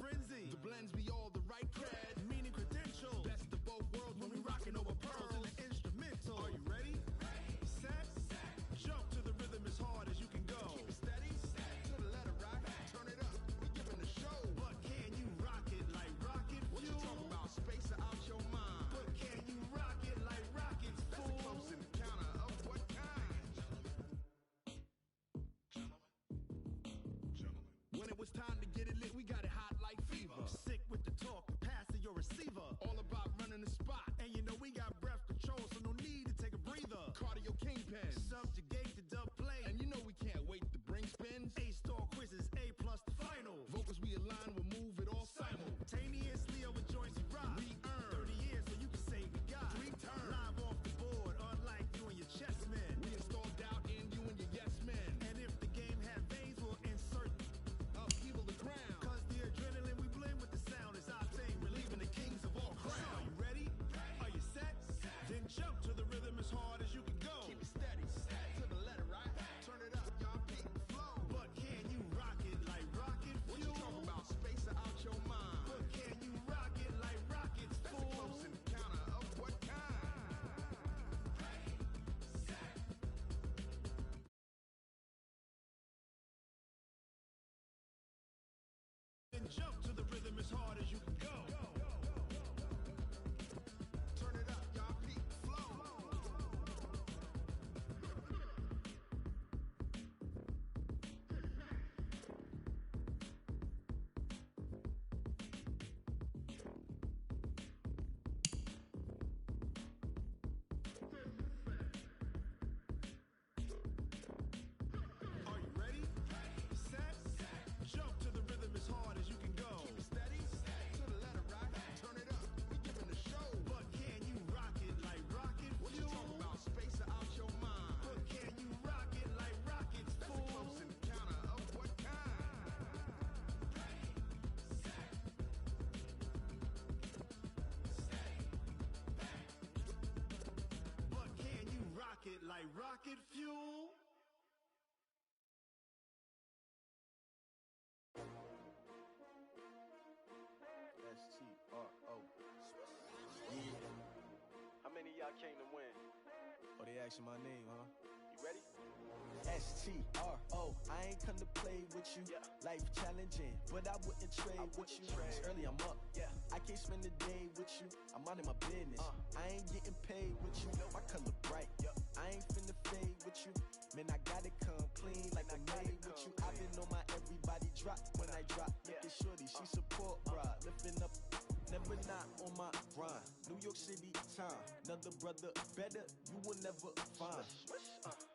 frenzy. The blends be all the right cred, meaning credentials. Best of both worlds when we rockin' over pearls in the instrumental. Are you ready? Set. Jump to the rhythm as hard as you can go. Keep it steady. To the letter right. Turn it up. We giving the show. But can you rock it like rocket fuel? What you talking about? Space out your mind. But can you rock it like rockets, fool? That's a close encounter of what kind? Gentlemen. When it was time to get it lit, we got it hot like fever. Sick with the talk, pass to your receiver. All about running the spot. And you know we got breath control, so no need to take a breather. Cardio kingpin, subjugate the dub play. And you know we can't wait to bring spins. A-star quizzes, A+ the final. Vocals we align, we'll move it all simultaneously over joints we rock. We earn 30 years, so you can say we got 3 turns. Live off the board, unlike you and your chess men. We install doubt in you and your yes men. And if the game had veins, we'll insert upheaval the ground. Cause the adrenaline we blend with the sound is our thing, relieving the kings of all crowns. So are you ready? Are you set? Then jump to the rhythm as hard as you can go. Keep it steady, to the letter right. Turn it up, y'all peak flow. But can you rock it like rocket fuel? What you talking about? Space out your mind. But can you rock it like rockets, fool? That's a close encounter of what kind? Then jump to the rhythm as hard as you can go. Turn it up, y'all peak flow. Are you ready? Set. Jump to the rhythm as hard as you can go. Keep it steady. To the letter right. Turn it up. We giving the show. But can you rock it like rocket fuel? What you talking about? Space out your mind. But can you rock it like rockets, fool? That's a close encounter of what kind? But can you rock it like rocket fuel? S-T-R-O. Yeah. How many of y'all came to win? Oh, they asking my name, huh? You ready? S-T-R-O. I ain't come to play with you. Yeah. Life challenging, but I wouldn't trade with you. It's early, I'm up. Yeah. I can't spend the day with you. I'm out of my business. I ain't getting paid with you. My color bright. I ain't finna fade with you. Man, I gotta come clean like I made with you. I've been on my everybody drop when I drop. Look at shorty, she support ride. Lifting up, never not on my grind. New York City time, another brother better you will never find.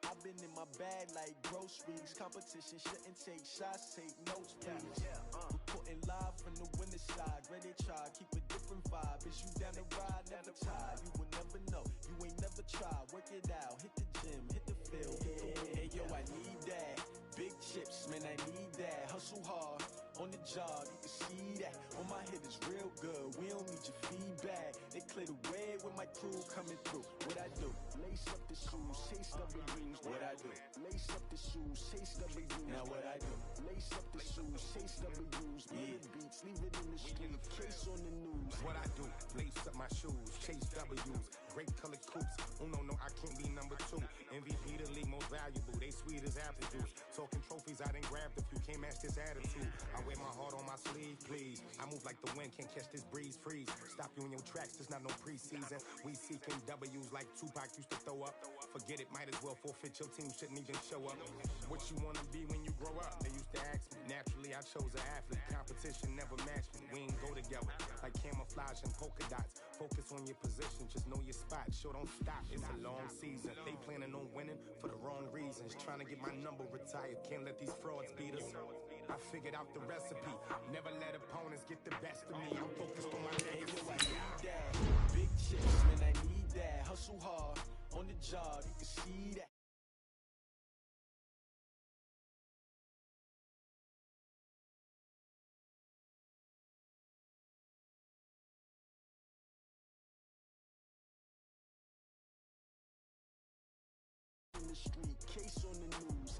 I've been in my bag like groceries. Competition shouldn't take shots, take notes, please. Reporting live from the winter side. Ready to try, keep a different vibe. Is you down the ride, never tired. You will never know, you ain't never tried. Work it out, hit the gym, hit the field. Hey yo, I need that. Big chips, man, I need that. Hustle hard on the job, you can see that. On my head is real good, we don't need your feedback. They clear the way with my crew coming through. What I do? Lace up the shoes, chase W's. What I do? Lace up the shoes, chase W's. Now what I do? Lace up the shoes, chase W's. Yeah. Beats, leave it in the street, case on the news. What I do? Lace up my shoes, chase W's. Great colored coops. Oh no, I can't be number 2. MVP the league most valuable. They sweet as apple juice. Talking trophies, I done grabbed a few. Can't match this attitude. I wear my heart on my sleeve, please. I move like the wind, can't catch this breeze. Freeze. Stop you in your tracks. There's not no preseason. We seeking W's like Tupac used to throw up. Forget it, might as well forfeit. Your team shouldn't even show up. What you wanna be when you grow up? They used to ask me. Naturally, I chose an athlete. Competition never matched me. We ain't go together like camouflage and polka dots. Focus on your position, just know your spot. Sure, don't stop. It's a long season. They planning on winning for the wrong reasons. Trying to get my number retired. Can't let these frauds beat us. I figured out the recipe. Never let opponents get the best of me. I'm focused on my legacy. I need that. Big chips, man, I need that. Hustle hard on the job, you can see that. In the street, case on the news.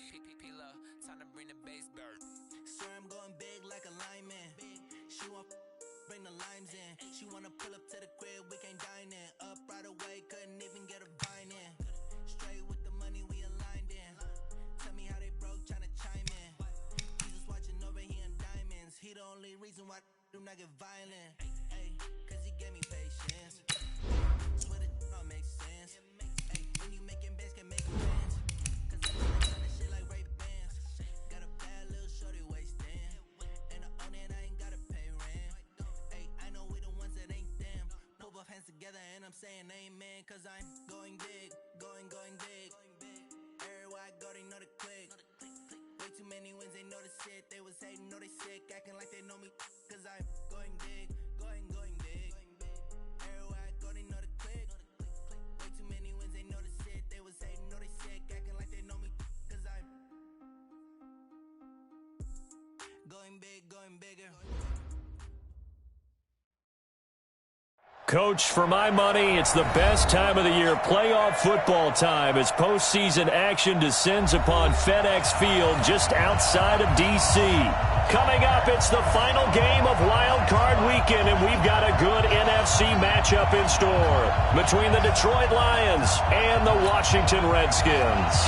Time to bring the bass bird. Sir, I'm going big like a lineman. She won't bring the limes in. She wanna pull up to the crib, we can't dine in. Up right away, couldn't even get a vine in. Straight with the money we aligned in. Tell me how they broke, tryna chime in. Jesus watching over, he in diamonds. He the only reason why do not get violent. Ay, cause he gave me patience. Swear that don't make sense. Ay, when you making bands, can make friends. Cause I know that kind of shit like Ray-Bans. Got a bad little shorty wasting. And I own it, I ain't gotta pay rent. Ay, I know we the ones that ain't them. Pull both hands together and I'm saying amen. Cause I'm going big, going big. Everywhere I go, they know the click. Way too many wins, they know the shit. They was hating, know they sick, acting like they know me. Cause I'm going big, going big. Everywhere I go, they know the click. Way too many wins, they know the shit. They was hating, know they sick, acting like they know me. Cause I'm going big, going bigger. Coach, for my money, it's the best time of the year, playoff football time, as postseason action descends upon FedEx Field just outside of D.C. Coming up, it's the final game of Wild Card Weekend, and we've got a good NFC matchup in store between the Detroit Lions and the Washington Redskins.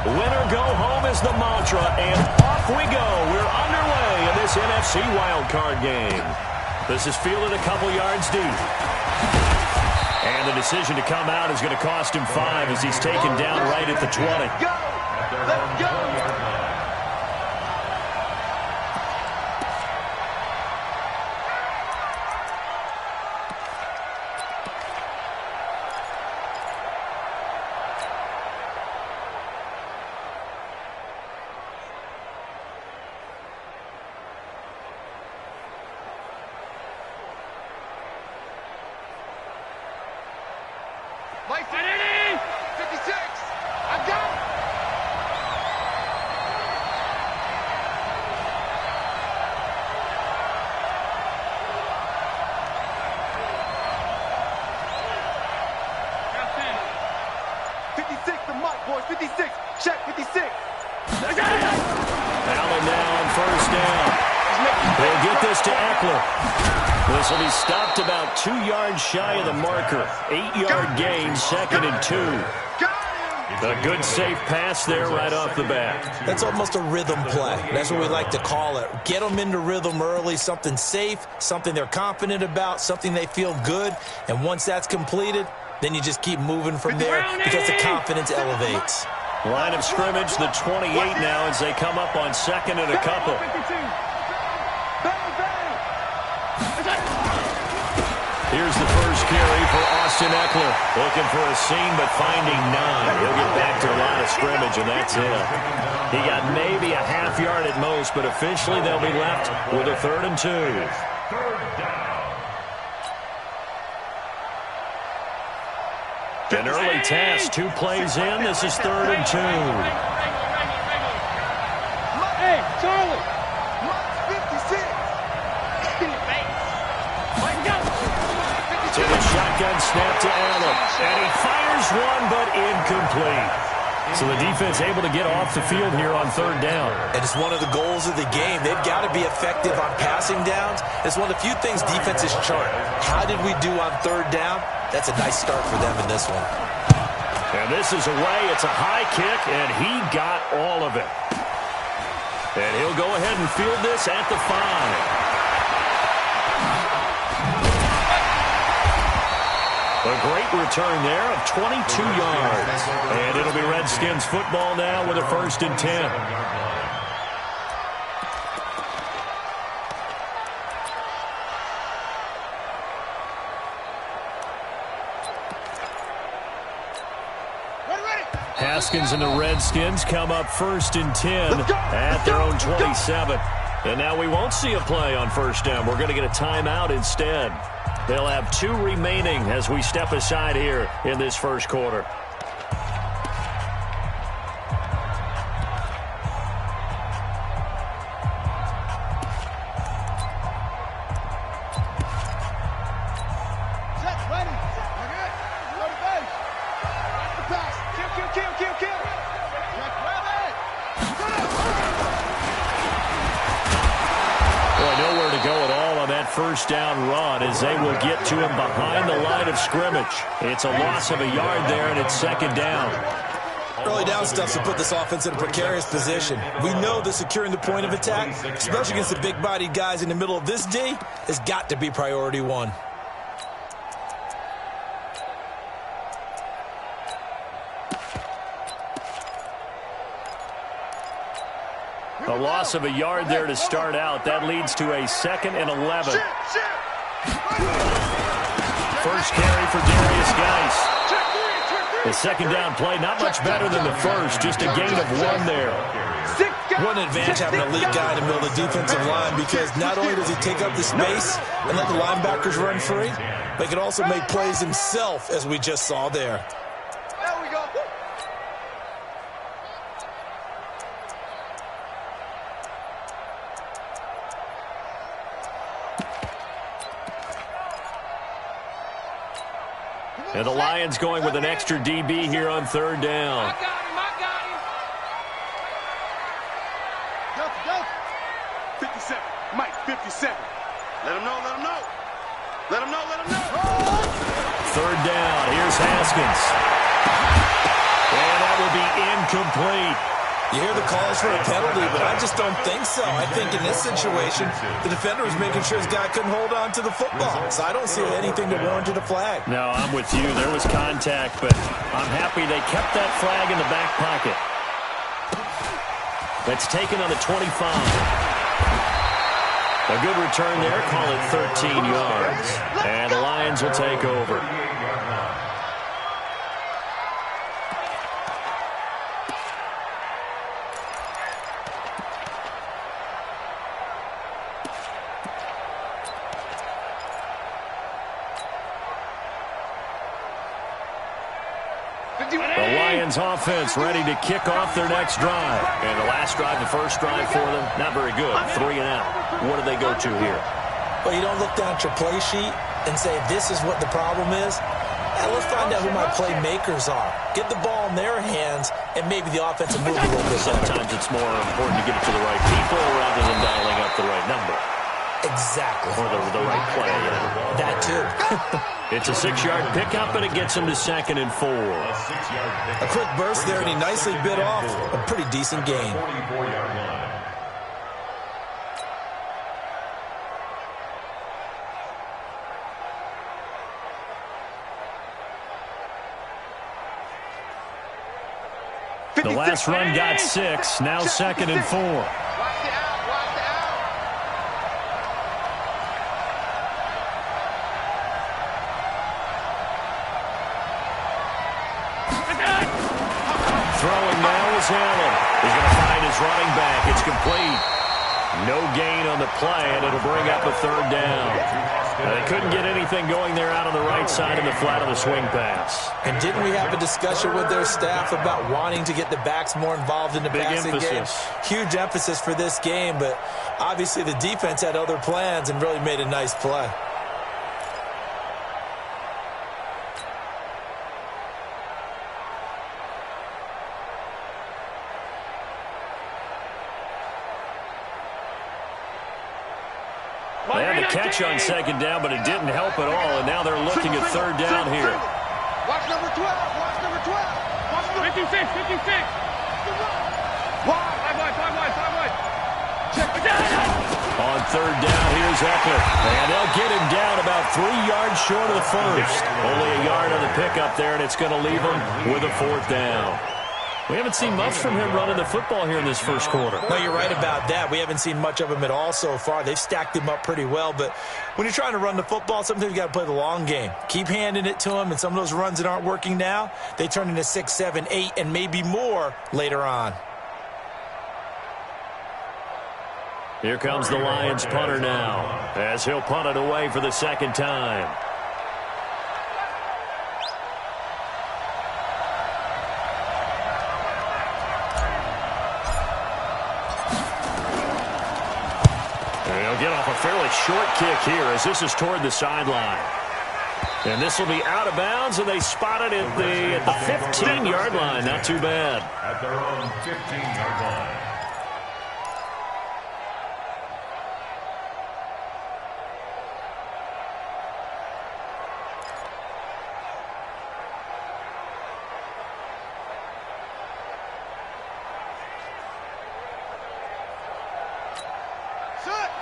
Winner go home is the mantra, and off we go. We're underway in this NFC wildcard game. This is fielded a couple yards deep. And the decision to come out is going to cost him 5 as he's taken down right at the 20. Let's go! Mike Finney! 56! I'm down! The Mike, boys, 56. Check, 56. Allen now on first down. They'll get this to Eckler. This will be stopped about 2 yards shy of the marker. 8-yard gain, 2nd and 2. A good safe pass there right off the bat. That's almost a rhythm play. That's what we like to call it. Get them into rhythm early, something safe, something they're confident about, something they feel good. And once that's completed, then you just keep moving from there because the confidence elevates. Line of scrimmage, the 28 now as they come up on 2nd and a couple. Here's the first carry for Austin Eckler. Looking for a seam, but finding none. He'll get back to the line of scrimmage, and that's it. He got maybe a half yard at most, but officially they'll be left with a 3rd and 2. An early task, 2 plays in. This is 3rd and 2. Hey, Charlie! To the shotgun snap to Allen. And he fires one, but incomplete. So the defense able to get off the field here on 3rd down. And it's one of the goals of the game. They've got to be effective on passing downs. It's one of the few things defenses chart. How did we do on 3rd down? That's a nice start for them in this one. And this is away. It's a high kick, and he got all of it. And he'll go ahead and field this at the 5. A great return there of 22 yards. And it'll be Redskins football now with a 1st and 10. Haskins and the Redskins come up 1st and 10 at their own 27. And now we won't see a play on 1st down. We're going to get a timeout instead. They'll have 2 remaining as we step aside here in this first quarter. first down run as they will get to him behind the line of scrimmage. It's a loss of a yard there, and it's second down. Early down stuff to put this offense in a precarious position. We know that securing the point of attack, especially against the big-bodied guys in the middle of this D, has got to be priority one. A loss of a yard there to start out. That leads to a 2nd and 11. First carry for Darius Geis. The second down play, not much better than the first, just a gain of 1 there. What an advantage having an elite guy in the middle of the defensive line, because not only does he take up the space and let the linebackers run free, but he can also make plays himself, as we just saw there. There we go. And the Lions going with an extra DB here on third down. I got him. Go. 57. Mike, 57. Let him know. Third down. Here's Haskins. And that will be incomplete. You hear the calls for a penalty, but I just don't think so. I think in this situation, the defender was making sure his guy couldn't hold on to the football. So I don't see anything that warranted a flag. No, I'm with you. There was contact, but I'm happy they kept that flag in the back pocket. That's taken on the 25. A good return there. Call it 13 yards. And the Lions will take over. The Lions offense ready to kick off their next drive. And the last drive, the first drive for them, not very good. 3 and out. What do they go to here? Well, you don't look down at your play sheet and say, this is what the problem is. Let's find out who my playmakers are. Get the ball in their hands, and maybe the offense will move a little bit. Sometimes it's more important to get it to the right people rather than dialing up the right number. Exactly. Or the right play. That too. It's a 6-yard pickup, and it gets him to 2nd and 4. A quick burst there, and he nicely bit off a pretty decent gain. The last run got 6, now 2nd and 4. Watch the out. Throwing now is Allen. He's going to find his running back. It's complete. No gain on the play, and it'll bring up a 3rd down. They couldn't get anything going there out on the right side in the flat of the swing pass. And didn't we have a discussion with their staff about wanting to get the backs more involved in the passing game? Huge emphasis for this game, but obviously the defense had other plans and really made a nice play. They had the catch on 2nd down, but it didn't help at all, and now they're looking at 3rd down here. Watch number 12. Watch number 12. Watch number 56. 56. Five wide. Check it down. On 3rd down, here's Eckler. And they'll get him down about 3 yards short of the first. Only a yard on the pickup there, and it's going to leave him with a 4th down. We haven't seen much from him running the football here in this first quarter. No, you're right about that. We haven't seen much of him at all so far. They've stacked him up pretty well, but when you're trying to run the football, sometimes you got to play the long game. Keep handing it to him, and some of those runs that aren't working now, they turn into 6, 7, 8, and maybe more later on. Here comes the Lions punter now, as he'll punt it away for the 2nd time. Get off a fairly short kick here as this is toward the sideline. And this will be out of bounds, and they spot it at the 15-yard line. Not too bad. At their own 15-yard line.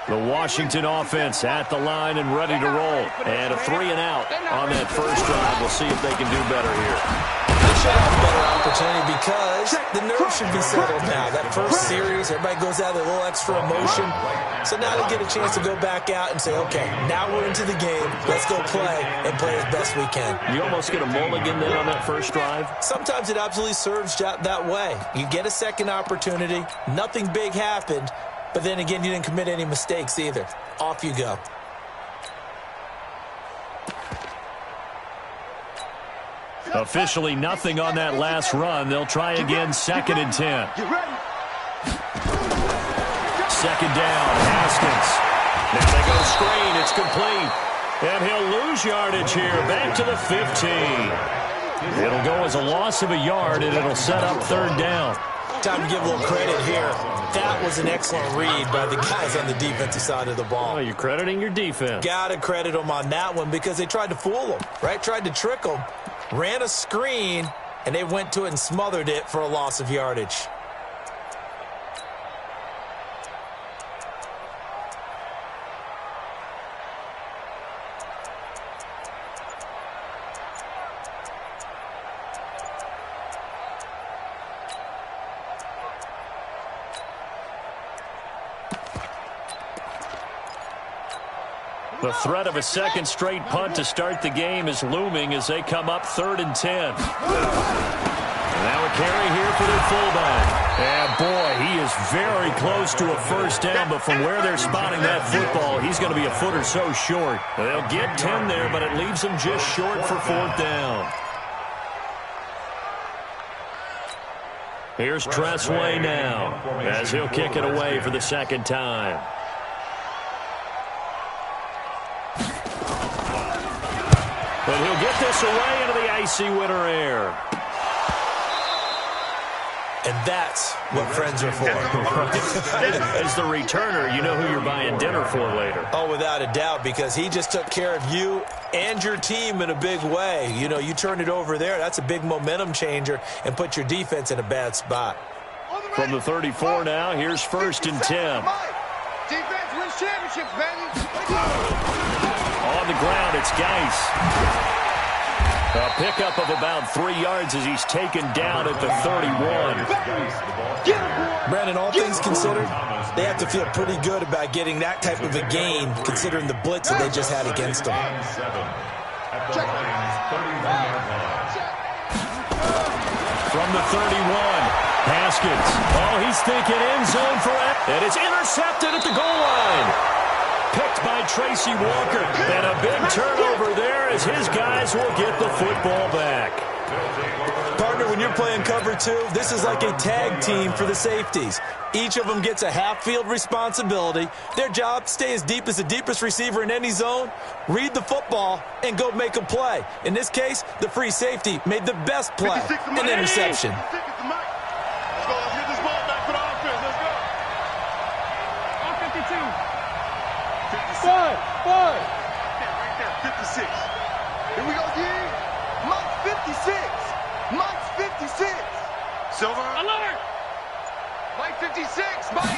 The Washington offense at the line and ready to roll. And a 3 and out on that first drive. We'll see if they can do better here. They should have a better opportunity because the nerves should be settled now. That first series, everybody goes out with a little extra emotion. So now they get a chance to go back out and say, okay, now we're into the game. Let's go play and play as best we can. You almost get a mulligan then on that first drive? Sometimes it absolutely serves that way. You get a second opportunity. Nothing big happened. But then again, you didn't commit any mistakes either. Off you go. Officially nothing on that last run. They'll try again, 2nd and 10. Second down, Haskins. Now they go screen. It's complete. And he'll lose yardage here. Back to the 15. It'll go as a loss of a yard, and it'll set up 3rd down. Time to give a little credit here. That was an excellent read by the guys on the defensive side of the ball. Oh, you're crediting your defense. Got to credit them on that one because they tried to fool them, right? Tried to trick them. Ran a screen, and they went to it and smothered it for a loss of yardage. The threat of a second straight punt to start the game is looming as they come up 3rd and 10. Now a carry here for their fullback. And boy, he is very close to a first down, but from where they're spotting that football, he's going to be a foot or so short. They'll get 10 there, but it leaves them just short for 4th down. Here's Tressway now as he'll kick it away for the 2nd time. But he'll get this away into the icy winter air. And that's what friends are for. As the returner, you know who you're buying dinner for later. Oh, without a doubt, because he just took care of you and your team in a big way. You know, you turn it over there, that's a big momentum changer and put your defense in a bad spot. From the 34 now, here's 1st and 10. Defense wins championships, baby. On the ground, it's Geis. A pickup of about 3 yards as he's taken down at the 31. Brandon, all things considered, they have to feel pretty good about getting that type of a gain considering the blitz that they just had against them. From the 31, Haskins. Oh, he's thinking end zone for it. And it's intercepted at the goal line. Picked by Tracy Walker. And a big turnover there as his guys will get the football back. Partner, when you're playing cover 2, this is like a tag team for the safeties. Each of them gets a half-field responsibility. Their job, stay as deep as the deepest receiver in any zone, read the football, and go make a play. In this case, the free safety made the best play, an interception. Let's go. Let's get this ball back for the offense. Let's go. On 52. 56. Five. Right there, 56. Here we go, D. Mike's 56. Mike's 56. Silver. Alert. Mike 56. Mike.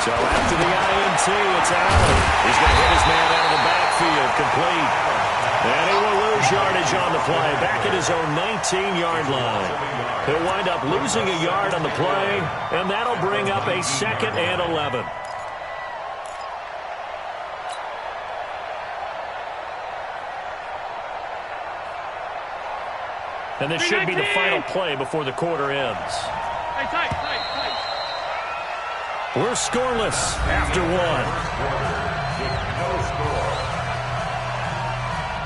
So after the INT, it's Allen. He's going to hit his man out of the backfield, complete. And he will lose yardage on the play, back at his own 19-yard line. He'll wind up losing a yard on the play, and that'll bring up a 2nd and 11. And this should be the final play before the quarter ends. Hey, tight. We're scoreless after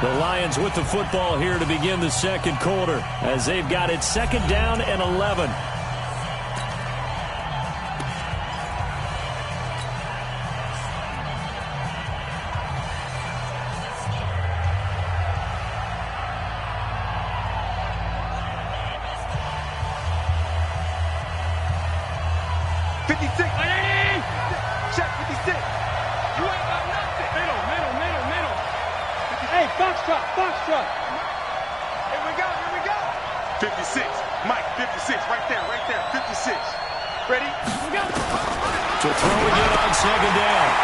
1. The Lions with the football here to begin the 2nd quarter as they've got it 2nd down and 11. Box truck. Here we go. 56. Mike, 56. Right there. 56. Ready? Here we go. To throw again on 2nd down.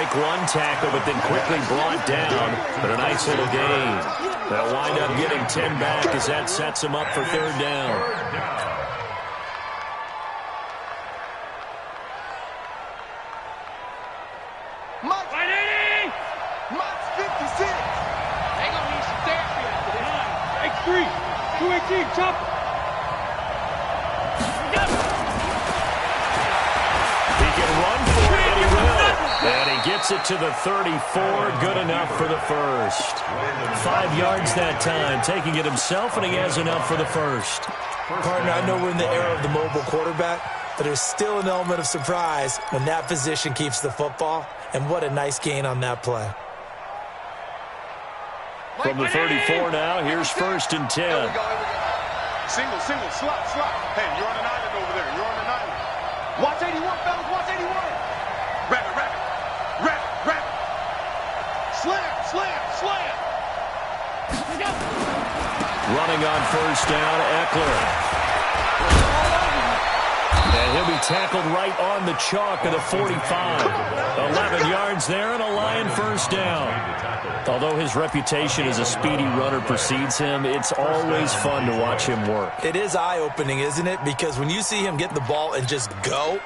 break one tackle, but then quickly brought down. But a nice little gain. They'll wind up getting 10 back as that sets them up for third down. Chop. He can run for it, and he will. And he gets it to the 34. Good enough for the first. 5 yards that time, taking it himself, and he has enough for the first. Partner, I know we're in the era of the mobile quarterback, but there's still an element of surprise when that position keeps the football, and what a nice gain on that play. From the 34 now, here's 1st and 10. Single, slot. Hey, you're on an island over there. You're on an island. Watch 81, fellas. Watch 81. Rabbit. Slam. Running on 1st down, Eckler. And he'll be tackled right on the chalk of the 45. 11 yards there and a Lion 1st down. Although his reputation as a speedy runner precedes him, it's always fun to watch him work. It is eye-opening, isn't it? Because when you see him get the ball and just go,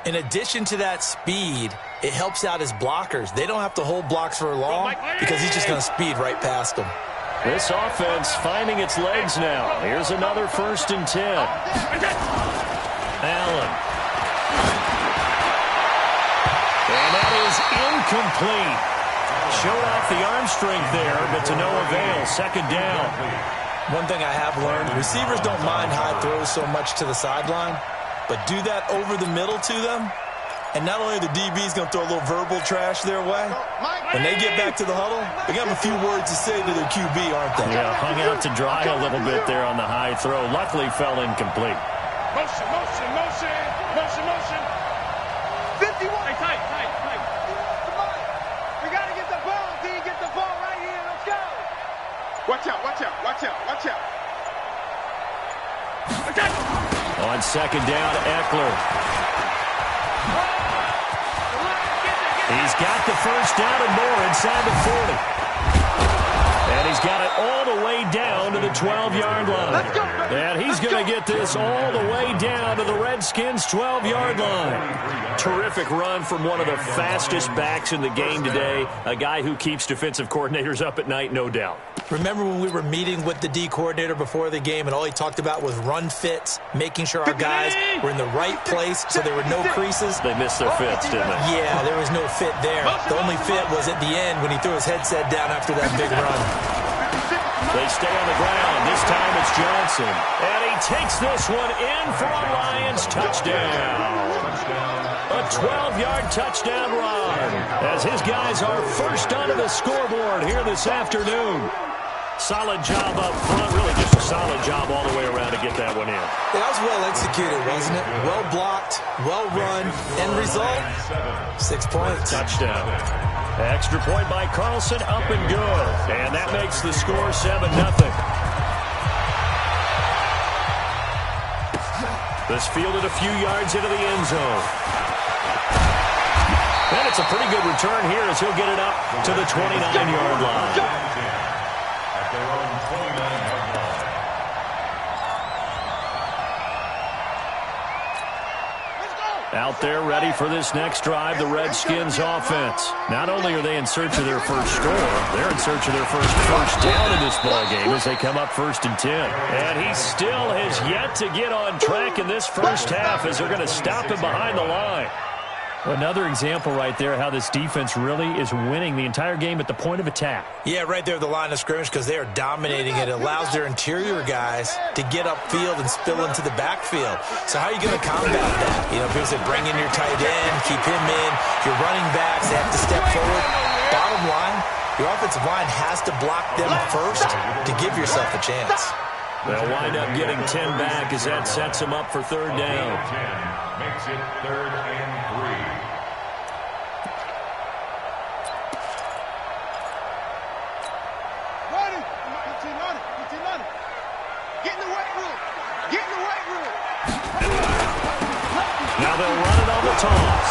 in addition to that speed, it helps out his blockers. They don't have to hold blocks for long because he's just going to speed right past them. This offense finding its legs now. Here's another 1st and 10. Allen. And that is incomplete. Showed off the arm strength there, but to no avail. 2nd down. One thing I have learned, receivers don't mind high throws so much to the sideline, but do that over the middle to them, and not only are the DBs going to throw a little verbal trash their way, when they get back to the huddle, they got a few words to say to their QB, aren't they? Yeah, hung out to dry a little bit there on the high throw. Luckily fell incomplete. Motion. 51. Hey, tight. We got to get the ball, D. Get the ball right here. Let's go. Watch out. On 2nd down, Eckler. He's got the 1st down and more inside the 40. And he's got it all the way down to the 12-yard line. And he's going to get this all the way down to the Redskins' 12-yard line. Terrific run from one of the fastest backs in the game today, a guy who keeps defensive coordinators up at night, no doubt. Remember when we were meeting with the D coordinator before the game and all he talked about was run fits, making sure our guys were in the right place so there were no creases? They missed their fits, didn't they? Yeah, there was no fit there. The only fit was at the end when he threw his headset down after that big run. They stay on the ground. This time it's Johnson. And he takes this one in for a Lions touchdown. A 12-yard touchdown run as his guys are first onto the scoreboard here this afternoon. Solid job up front, really just a solid job all the way around to get that one in. That was well executed, wasn't it? Well blocked, well run, end result, 6 points. Touchdown. Extra point by Carlson, up and good. And that makes the score 7-0. This fielded a few yards into the end zone. And it's a pretty good return here as he'll get it up to the 29-yard line. At their own 29-yard line. Out there ready for this next drive, the Redskins offense. Not only are they in search of their first score, they're in search of their first down in this ballgame as they come up 1st and 10. And he still has yet to get on track in this first half as they're going to stop him behind the line. Another example right there how this defense really is winning the entire game at the point of attack. Yeah, right there at the line of scrimmage because they are dominating it. It allows their interior guys to get upfield and spill into the backfield. So how are you going to combat that? You know, people say bring in your tight end, keep him in. Your running backs, they have to step forward. Bottom line, your offensive line has to block them first to give yourself a chance. They'll wind up getting 10 back as that sets them up for third down. 10 makes it 3rd and 3. Now they'll run it on the toss.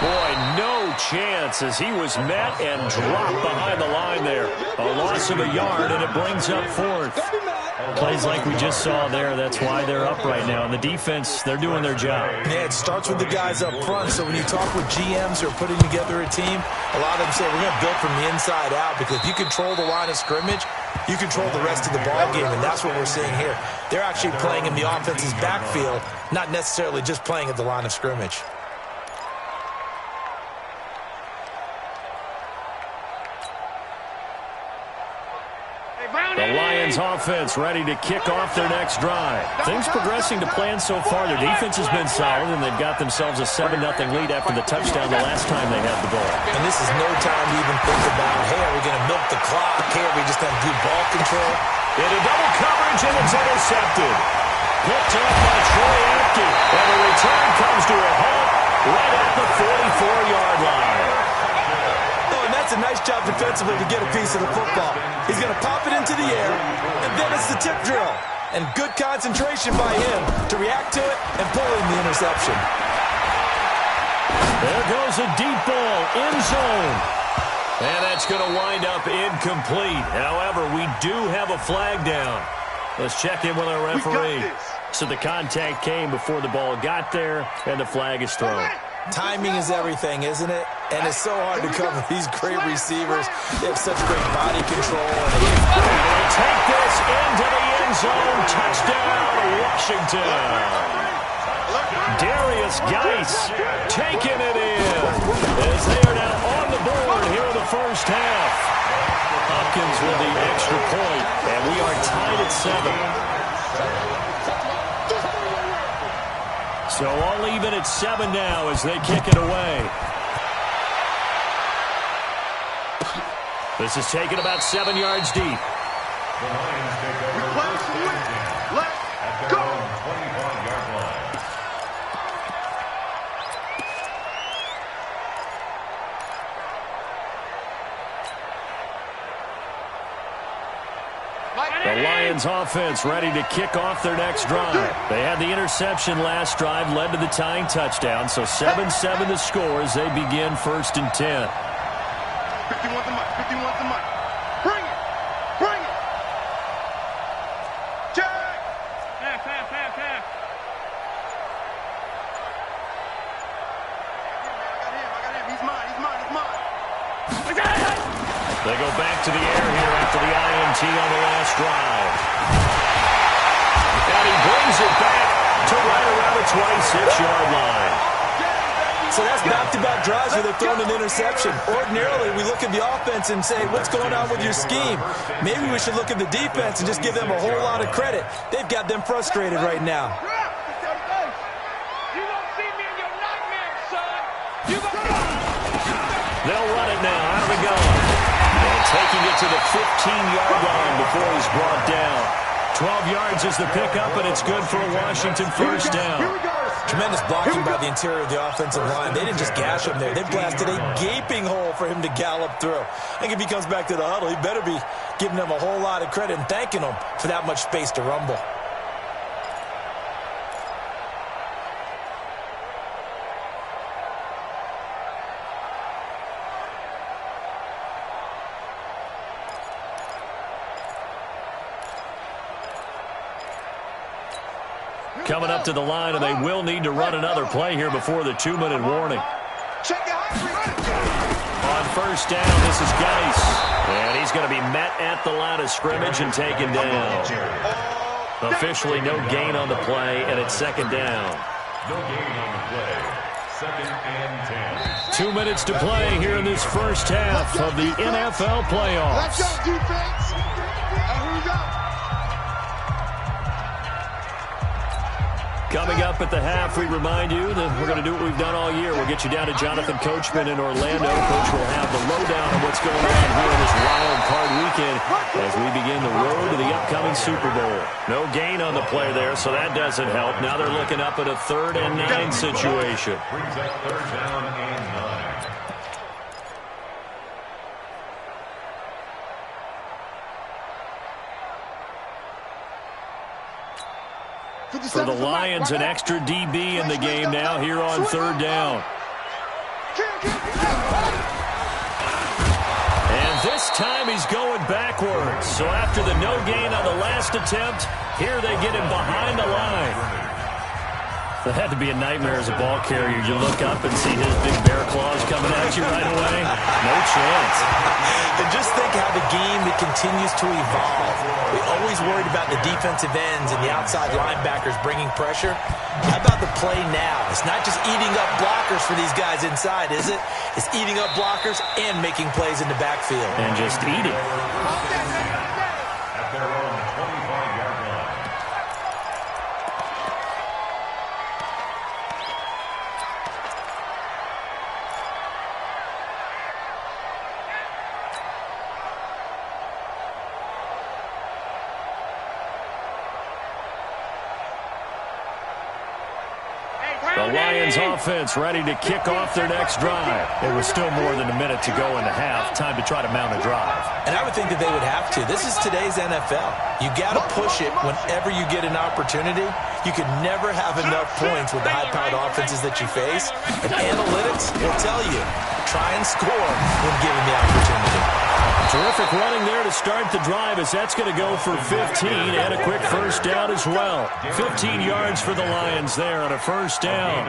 Boy, no chance as he was met and dropped behind the line there. A loss of a yard, and it brings up fourth. Plays like we just saw there. That's why they're up right now. And the defense, they're doing their job. Yeah, it starts with the guys up front. So when you talk with GMs who are putting together a team, a lot of them say we're going to build from the inside out, because if you control the line of scrimmage, you control the rest of the ball game, and that's what we're seeing here. They're actually playing in the offense's backfield, not necessarily just playing at the line of scrimmage. The Lions offense ready to kick off their next drive. Things progressing to plan so far. Their defense has been solid, and they've got themselves a 7-0 lead after the touchdown the last time they had the ball. And this is no time to even think about, hey, are we going to milk the clock? Hey, are we just going to do ball control? Into double coverage, and it's intercepted. Picked up by Troy Apke, and the return comes to a halt right at the 44-yard line. It's a nice job defensively to get a piece of the football. He's going to pop it into the air, and then it's the tip drill. And good concentration by him to react to it and pull in the interception. There goes a deep ball, end zone. And that's going to wind up incomplete. However, we do have a flag down. Let's check in with our referee. So the contact came before the ball got there, and the flag is thrown. Timing is everything, isn't it? And it's so hard to cover these great receivers. They have such great body control. They take this into the end zone. Touchdown, Washington. Darius Geis taking it in as they are now on the board here in the first half. Hopkins with the extra point, and we are tied at 7. So all even at 7 now as they kick it away. This is taken about 7 yards deep. The Lions take over at their own 25-yard line. The Lions offense ready to kick off their next drive. They had the interception last drive, led to the tying touchdown. So 7-7 the score as they begin 1st and 10. 51's the mic. 51's the mic. Bring it. Bring it. Jack. Half. I got him. He's mine. They go back to the air here after the INT on the last drive. And he brings it back to right around the 26-yard line. So that's back-to-back drives where they've thrown an interception. Ordinarily, we look at the offense and say, what's going on with your scheme? Maybe we should look at the defense and just give them a whole lot of credit. They've got them frustrated right now. They'll run it now. Out of the gun. And taking it to the 15-yard line before he's brought down. 12 yards is the pickup, and it's good for a Washington first down. Tremendous blocking by the interior of the offensive line. They didn't just gash him there. They blasted a gaping hole for him to gallop through. I think if he comes back to the huddle, he better be giving them a whole lot of credit and thanking them for that much space to rumble. Coming up to the line, and they will need to run another play here before the 2-minute warning. On first down, this is Geis. And he's going to be met at the line of scrimmage and taken down. Officially no gain on the play, and it's 2nd down. No gain on the play. 2nd and 10. 2 minutes to play here in this first half of the NFL playoffs. Let's go, defense. Here we go. Coming up at the half, we remind you that we're going to do what we've done all year. We'll get you down to Jonathan Coachman in Orlando. Coach will have the lowdown on what's going on here in this wild card weekend as we begin the road to the upcoming Super Bowl. No gain on the play there, so that doesn't help. Now they're looking up at a 3rd and 9 situation. Brings up 3rd down and 9. For the Lions, an extra DB in the game now here on 3rd down. And this time he's going backwards. So after the no gain on the last attempt, here they get him behind the line. That had to be a nightmare as a ball carrier. You look up and see his big bear claws coming at you right away. No chance. And just think how the game continues to evolve. We always worried about the defensive ends and the outside linebackers bringing pressure. How about the play now? It's not just eating up blockers for these guys inside, is it? It's eating up blockers and making plays in the backfield. And just eating. At their own 25-yard line. The Lions offense ready to kick off their next drive. It was still more than a minute to go in the half. Time to try to mount a drive. And I would think that they would have to. This is today's NFL. You got to push it whenever you get an opportunity. You can never have enough points with the high-powered offenses that you face. And analytics will tell you, try and score when given the opportunity. Terrific running there to start the drive as that's going to go for 15 and a quick first down as well. 15 yards for the Lions there on a first down.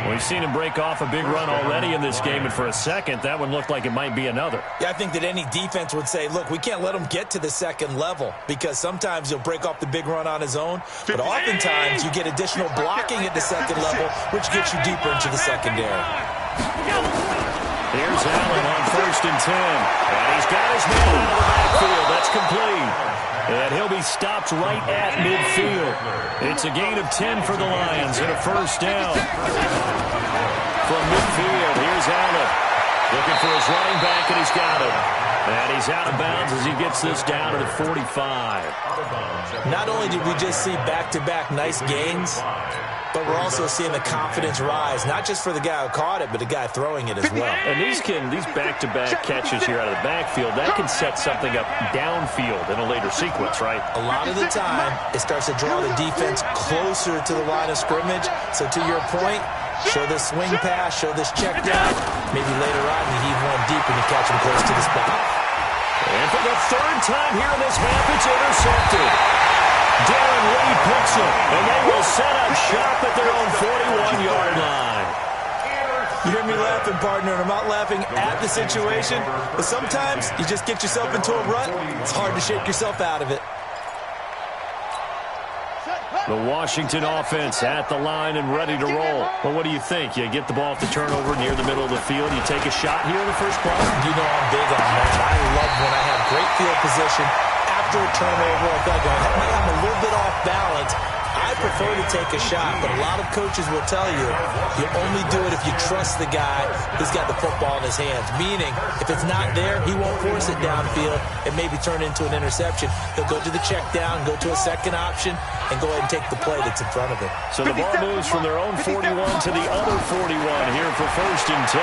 We've seen him break off a big run already in this game, and for a second, that one looked like it might be another. Yeah, I think that any defense would say, look, we can't let him get to the second level because sometimes he'll break off the big run on his own, but oftentimes you get additional blocking at the second level, which gets you deeper into the secondary. Here's Allen on 1st and 10. And he's got his man out of the backfield. That's complete. And he'll be stopped right at midfield. It's a gain of 10 for the Lions and a first down. From midfield, here's Allen. Looking for his running back, and he's got it. And he's out of bounds as he gets this down to the 45. Not only did we just see back-to-back nice gains, but we're also seeing the confidence rise, not just for the guy who caught it, but the guy throwing it as well. And these back-to-back catches here out of the backfield, that can set something up downfield in a later sequence, right? A lot of the time, it starts to draw the defense closer to the line of scrimmage. So to your point, show this swing pass, show this check down. Maybe later on, you heave one deep and you catch him close to the spot. And for the third time here in this half, it's intercepted. Darren Lee picks it, and they will set up shop at their own 41-yard line. You hear me laughing, partner, and I'm not laughing at the situation, but sometimes you just get yourself into a rut. It's hard to shake yourself out of it. The Washington offense at the line and ready to roll. Well, what do you think? You get the ball off the turnover near the middle of the field. You take a shot here in the first play? You know I'm big on that. I love when I have great field position. After a turnover, I thought, I'm a little bit off balance. I prefer to take a shot, but a lot of coaches will tell you, you only do it if you trust the guy who's got the football in his hands. Meaning, if it's not there, he won't force it downfield and maybe turn into an interception. He'll go to the check down, go to a second option, and go ahead and take the play that's in front of him. So the ball moves from their own 41 to the other 41 here for 1st and 10.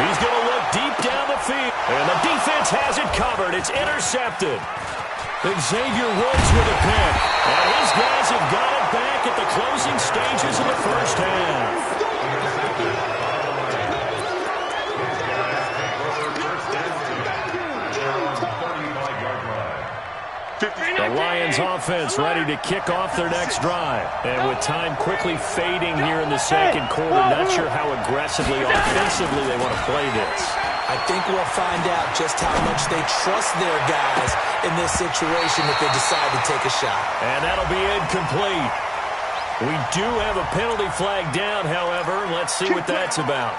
He's going to look deep down the field, and the defense has it covered. It's intercepted. Xavier Woods with a pick. And his guys have got it back at the closing stages of the first half. The Lions offense ready to kick off their next drive. And with time quickly fading here in the second quarter, not sure how aggressively, offensively they want to play this. I think we'll find out just how much they trust their guys in this situation if they decide to take a shot. And that'll be incomplete. We do have a penalty flag down, however. Let's see what that's about.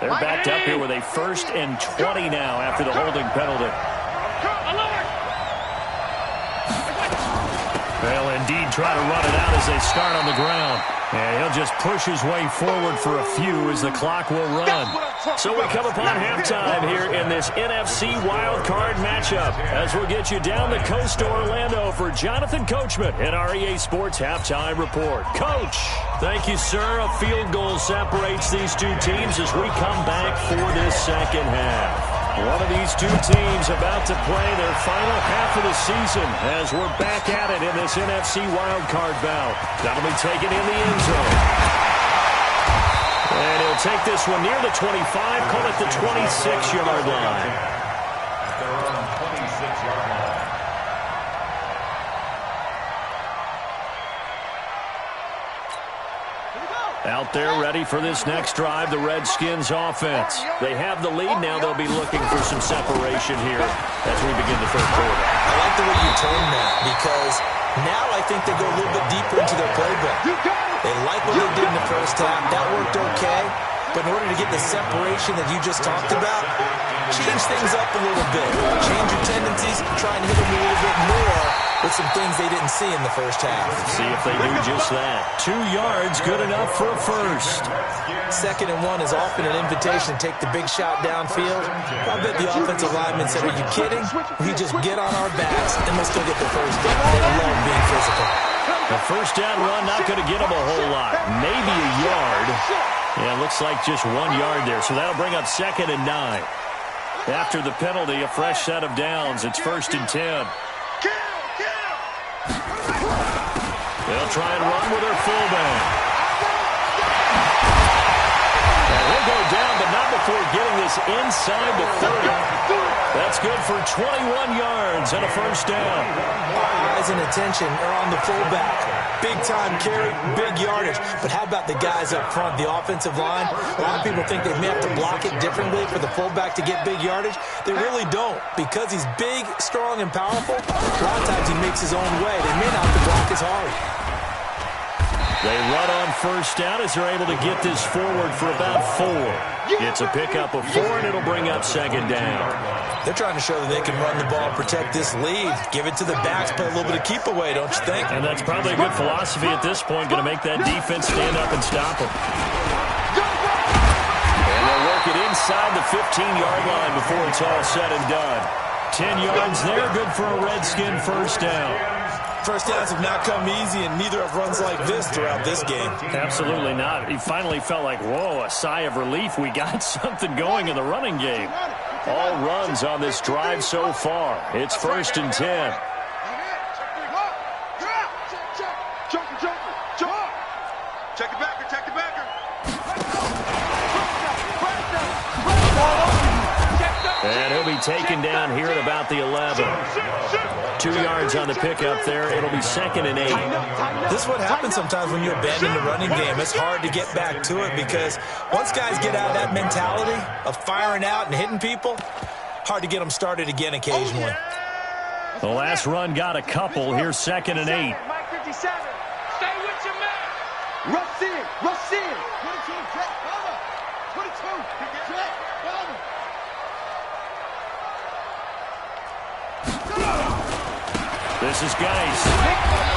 They're backed up here with a 1st and 20 now after the holding penalty. They'll indeed try to run it out as they start on the ground. And he'll just push his way forward for a few as the clock will run. So we come upon halftime here in this NFC wildcard matchup as we'll get you down the coast to Orlando for Jonathan Coachman in our EA Sports Halftime Report. Coach, thank you, sir. A field goal separates these two teams as we come back for this second half. One of these two teams about to play their final half of the season as we're back at it in this NFC wildcard bout. That'll be taken in the end zone. And he'll take this one near the 25, call it the 26-yard line. Their own 26-yard line. Out there ready for this next drive, the Redskins offense. They have the lead now. They'll be looking for some separation here as we begin the third quarter. I like the way you turned that because now I think they go a little bit deeper into their playbook. They like what they did in the first half. That worked okay. But in order to get the separation that you just talked about, change things up a little bit. Change your tendencies, try and hit them a little bit more with some things they didn't see in the first half. See if they do just that. 2 yards, good enough for a first. 2nd and 1 is often an invitation to take the big shot downfield. I bet the offensive lineman said, are you kidding? We just get on our backs and we'll still get the first down. They love being physical. The first down run not going to get them a whole lot. Maybe a yard. Yeah, looks like just 1 yard there. So that'll bring up 2nd and 9. After the penalty, a fresh set of downs. It's 1st and 10. They'll try and run with their fullback. And he'll go down, but not before getting this inside the 30. That's good for 21 yards and a first down. Eyes and attention are on the fullback. Big time carry, big yardage. But how about the guys up front, the offensive line? A lot of people think they may have to block it differently for the fullback to get big yardage. They really don't. Because he's big, strong, and powerful, a lot of times he makes his own way. They may not have to block as hard. They run on first down as they're able to get this forward for about 4. It's a pickup of 4, and it'll bring up 2nd down. They're trying to show that they can run the ball and protect this lead. Give it to the backs, play a little bit of keep away, don't you think? And that's probably a good philosophy at this point, going to make that defense stand up and stop them. And they'll work it inside the 15-yard line before it's all said and done. 10 yards there, good for a Redskin first down. First downs have not come easy, and neither have runs like this throughout this game. Absolutely not. He finally felt like, whoa, a sigh of relief. We got something going in the running game. All runs on this drive so far. It's 1st and 10. Check it backer, check it backer. And he'll be taken down here at about the 11. 2 yards on the pickup there. It'll be 2nd and 8. This is what happens sometimes when you abandon the running game. It's hard to get back to it because once guys get out of that mentality of firing out and hitting people, hard to get them started again occasionally. The last run got a couple. Here's 2nd and 8. Mike 57. Stay with your man. Rush in, rush in. 22, check, cover. 22, check, cover. This is Geis.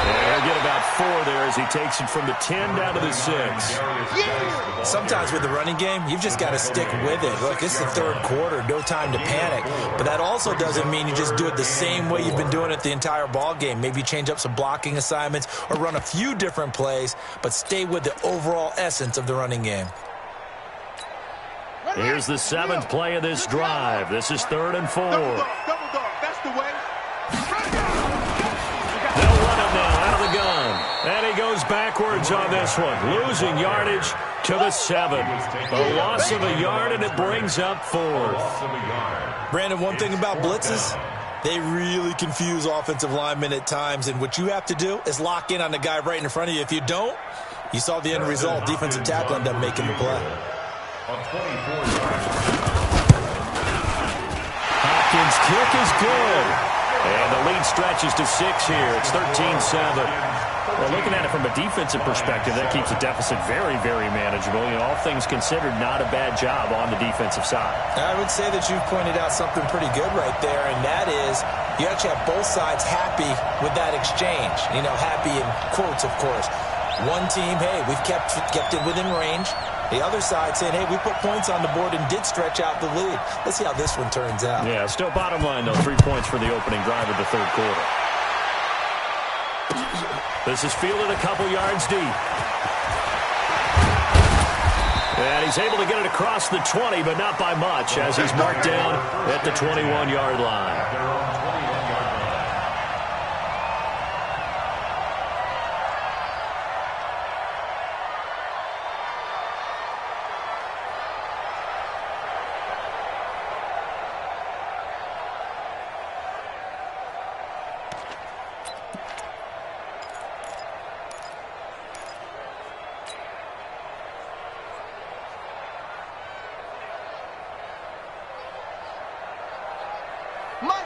And he'll get about 4 there as he takes it from the 10 down to the 6. Sometimes with the running game, you've just got to stick with it. Look, it's the 3rd quarter, no time to panic. But that also doesn't mean you just do it the same way you've been doing it the entire ball game. Maybe change up some blocking assignments or run a few different plays, but stay with the overall essence of the running game. Here's the 7th play of this drive. This is 3rd and 4. Double dog, that's the way. They'll run it now out of the gun. And he goes backwards on this one. Losing yardage to the 7. A loss of a yard, and it brings up 4th. Brandon, one thing about blitzes, they really confuse offensive linemen at times, and what you have to do is lock in on the guy right in front of you. If you don't, you saw the end result. Defensive tackle ended up making the play. Hopkins' kick is good. And the lead stretches to 6 here. It's 13-7. Well, looking at it from a defensive perspective, that keeps the deficit very, very manageable. You know, all things considered, not a bad job on the defensive side. I would say that you've pointed out something pretty good right there, and that is you actually have both sides happy with that exchange. You know, happy in quotes, of course. One team, hey, we've kept it within range. The other side saying, hey, we put points on the board and did stretch out the lead. Let's see how this one turns out. Yeah, still bottom line, though, 3 points for the opening drive of the 3rd quarter. This is fielded a couple yards deep. And he's able to get it across the 20, but not by much, as he's marked down at the 21-yard line.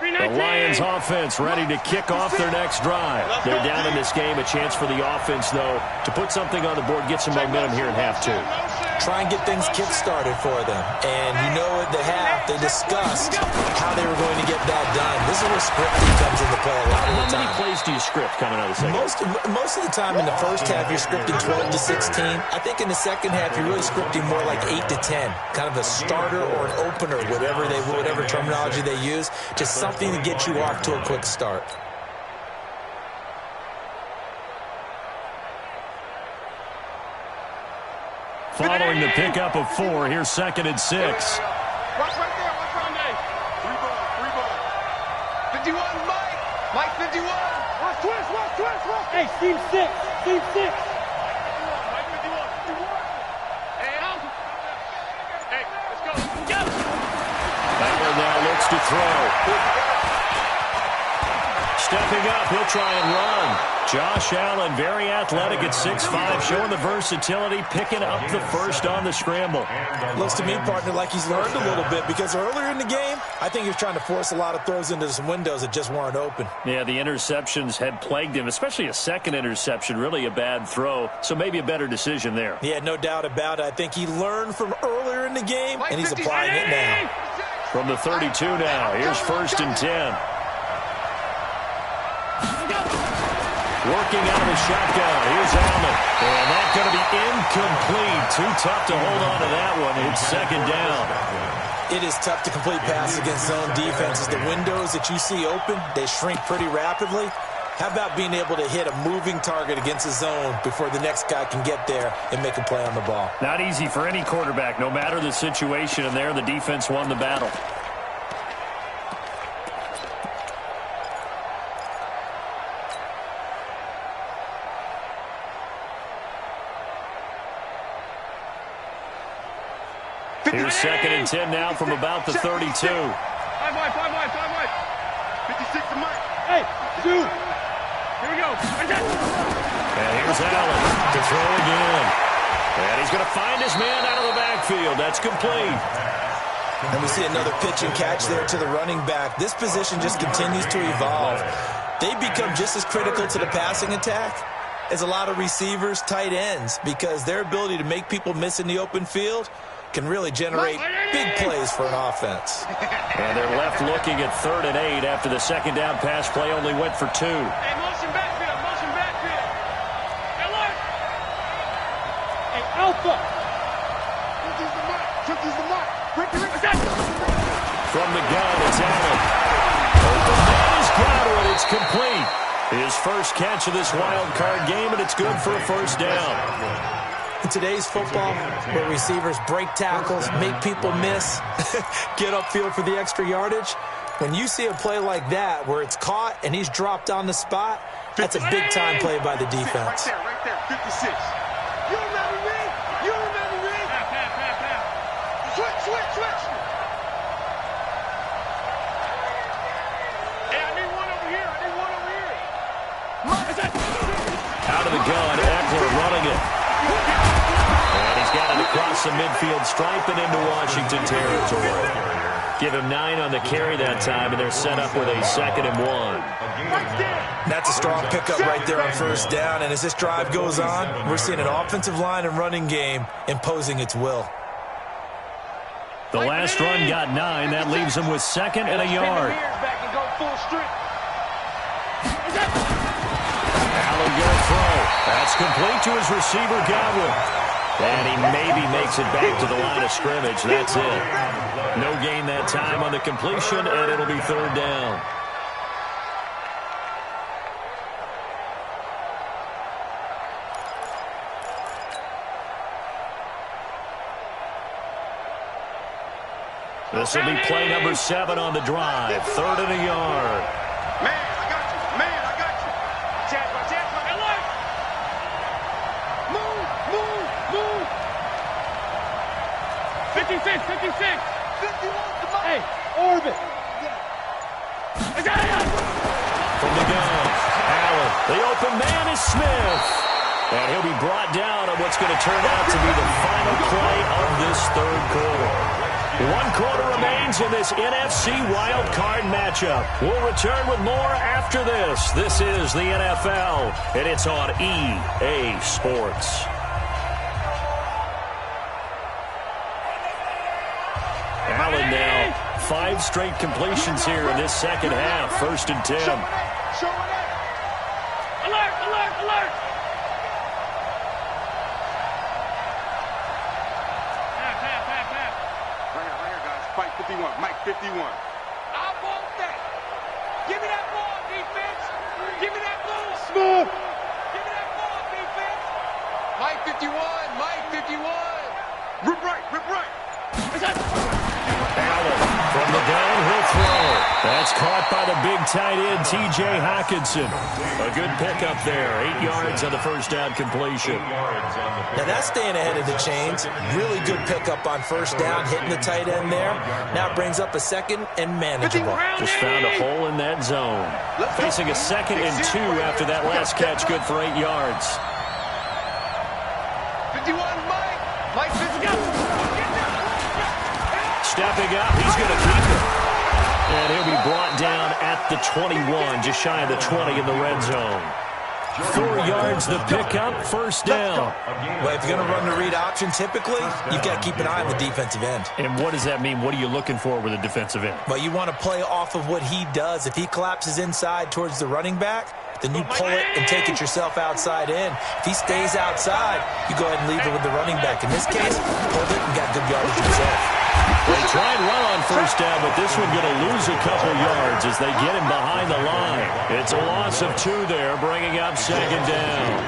The Lions offense ready to kick off their next drive. They're down in this game. A chance for the offense, though, to put something on the board, get some momentum here in half two. Try and get things kick-started for them. And you know at the half, they discussed how they were going to get that done. This is where scripting comes into play a lot of the time. How many plays do you script coming out of the second? Most of the time in the first half, you're scripting 12 to 16. I think in the second half, you're really scripting more like 8 to 10. Kind of a starter or an opener, whatever terminology they use. Just something to get you off to a quick start. Following the pickup of 4, here's 2nd and 6. Watch right there. Watch right there. 3 ball. 51, Mike. Mike 51. Watch twist. Hey, team 6. Team 6. Mike 51. Hey, out. Hey, let's go. Go. Butler now looks to throw. Stepping up, he'll try and run. Josh Allen, very athletic at 6'5", showing the versatility, picking up the first on the scramble. Looks to me, partner, like he's learned a little bit, because earlier in the game, I think he was trying to force a lot of throws into some windows that just weren't open. Yeah, the interceptions had plagued him, especially a second interception, really a bad throw, so maybe a better decision there. Yeah, no doubt about it. I think he learned from earlier in the game, and he's applying it now. From the 32 now, here's 1st and 10. Working out of the shotgun. Here's Allen. And that's going to be incomplete. Too tough to hold on to that one. It's 2nd down. It is tough to complete passes against zone defenses. The windows that you see open, they shrink pretty rapidly. How about being able to hit a moving target against a zone before the next guy can get there and make a play on the ball? Not easy for any quarterback, no matter the situation. And there, the defense won the battle. Here's 2nd and 10 now from about the 32. 5 wide. 56 to Mike. Hey, 2. Here we go. And here's Allen to throw again. And he's going to find his man out of the backfield. That's complete. And we see another pitch and catch there to the running back. This position just continues to evolve. They become just as critical to the passing attack as a lot of receivers, tight ends, because their ability to make people miss in the open field can really generate big plays for an offense. And they're left looking at 3rd and 8 after the second down pass play only went for 2. Hey, motion backfield. Hey, look. Hey, Alpha. Took these the mark. From the gun, it's Allen. Open man has got it. It's complete. His first catch of this wild card game, and it's good for a 1st down. In today's football, where receivers break tackles, make people miss, get upfield for the extra yardage, when you see a play like that where it's caught and he's dropped on the spot, that's a big-time play by the defense. Right there, 56. You remember me? Half. Switch. Hey, I need one over here. Out of the gun, Eckler running it. And he's got it across the midfield stripe and into Washington territory. Give him 9 on the carry that time, and they're set up with a 2nd and 1. That's a strong pickup right there on 1st down, and as this drive goes on, we're seeing an offensive line and running game imposing its will. The last run got 9. That leaves him with 2nd and a yard. Allen gonna throw. That's complete to his receiver, Godwin. And he maybe makes it back to the line of scrimmage. That's it. No gain that time on the completion, and it'll be 3rd down. This will be play number 7 on the drive. 3rd and a yard. Man, I got you. Man, I got you. Chance, alert! Move. 56. 51. Hey, orbit. I got it. From the gun, Allen. The open man is Smith. And he'll be brought down on what's going to turn out to be the final play of this 3rd quarter. 1 quarter remains in this NFC wildcard matchup. We'll return with more after this. This is the NFL, and it's on EA Sports. Allen now, 5 straight completions here in this second half. 1st and 10. Alert! Right here, guys. Fight 51. Mike 51. I want that. Give me that ball, defense. Give me that ball. Smooth. Give me that ball, defense. Mike 51. Rip right. Allen from the gun, he'll throw. That's caught by the big tight end, T.J. Hockenson. A good pickup there. 8 yards on the first down completion. Now that's staying ahead of the chains. Really good pickup on first down, hitting the tight end there. Now it brings up a 2nd and manageable. Just found a hole in that zone. Facing a 2nd and 2 after that last catch, good for 8 yards. 51, Mike 51. Stepping up, he's going to keep it. And he'll be brought down at the 21, just shy of the 20 in the red zone. 4 yards the pickup, first down. Well, if you're going to run the read option, typically, you've got to keep an eye on the defensive end. And what does that mean? What are you looking for with a defensive end? Well, you want to play off of what he does. If he collapses inside towards the running back, then you pull it and take it yourself outside in. If he stays outside, you go ahead and leave it with the running back. In this case, pulled it and got good yardage himself. They try and run on first down, but this one going to lose a couple yards as they get him behind the line. It's a loss of 2 there, bringing up 2nd down.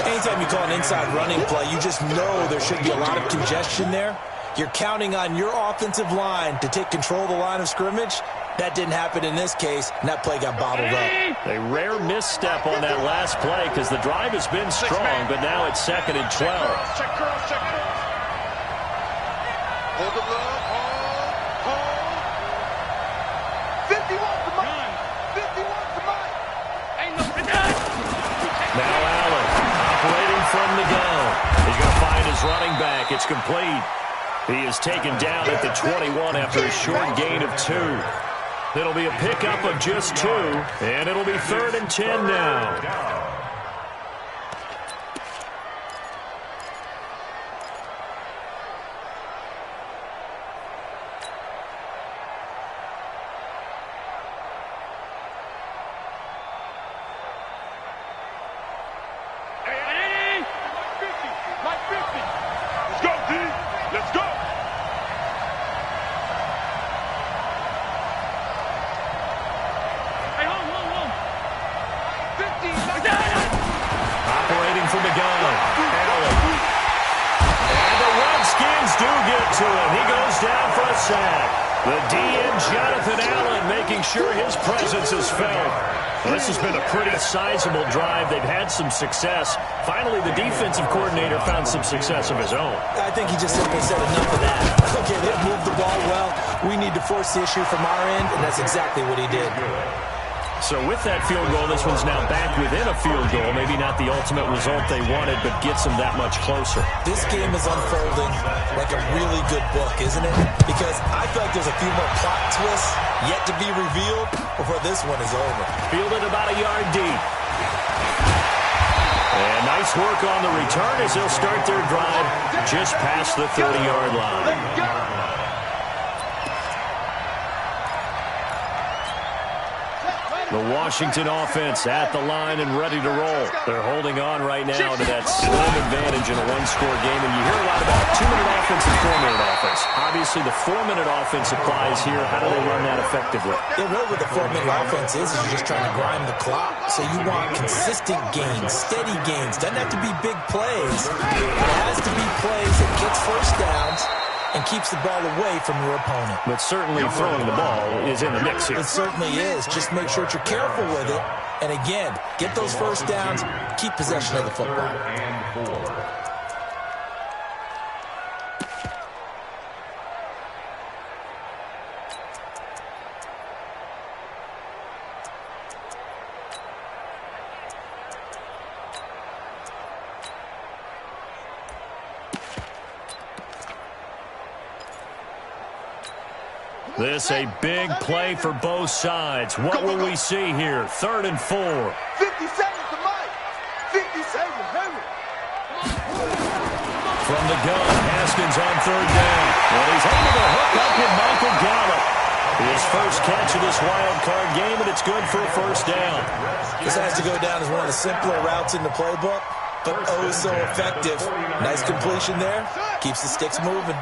Anytime you call an inside running play, you just know there should be a lot of congestion there. You're counting on your offensive line to take control of the line of scrimmage. That didn't happen in this case, and that play got bottled up. A rare misstep on that last play because the drive has been strong, but now it's 2nd and 12. Check cross. Hold the love. Hold. 51 to Mike. 51 to Mike. Ain't no done. Now Allen operating from the gun. He's going to find his running back. It's complete. He is taken down at the 21 after a short gain of 2. It'll be a pickup of just 2, and it'll be 3rd and 10 now. The DN, Jonathan Allen, making sure his presence is felt. Well, this has been a pretty sizable drive. They've had some success. Finally, the defensive coordinator found some success of his own. I think he just simply said enough of that. Okay, they've moved the ball well. We need to force the issue from our end, and that's exactly what he did. So with that field goal, this one's now back within a field goal. Maybe not the ultimate result they wanted, but gets them that much closer. This game is unfolding like a really good book, isn't it? Because I feel like there's a few more plot twists yet to be revealed before this one is over. Fielded about a yard deep. And nice work on the return as they'll start their drive just past the 30-yard line. The Washington offense at the line and ready to roll. They're holding on right now to that slim advantage in a one-score game. And you hear a lot about 2-minute offense and 4-minute offense. Obviously, the 4-minute offense applies here. How do they run that effectively? Yeah, really what the 4-minute offense is you're just trying to grind the clock. So you want consistent gains, steady gains. Doesn't have to be big plays. It has to be plays that gets first downs and keeps the ball away from your opponent. But certainly throwing the ball is in the mix here. It certainly is. Just make sure that you're careful with it. And again, get those first downs, keep possession of the football. And 4. This a big play for both sides. What will we see here? 3rd and 4. 50 seconds to Mike. 50 seconds, hurry. From the gun, Haskins on 3rd down. And he's able to hook up with Michael Gallup. His first catch of this wild card game, and it's good for a 1st down. This has to go down as one of the simpler routes in the playbook, but oh so effective. Nice completion there. Keeps the sticks moving.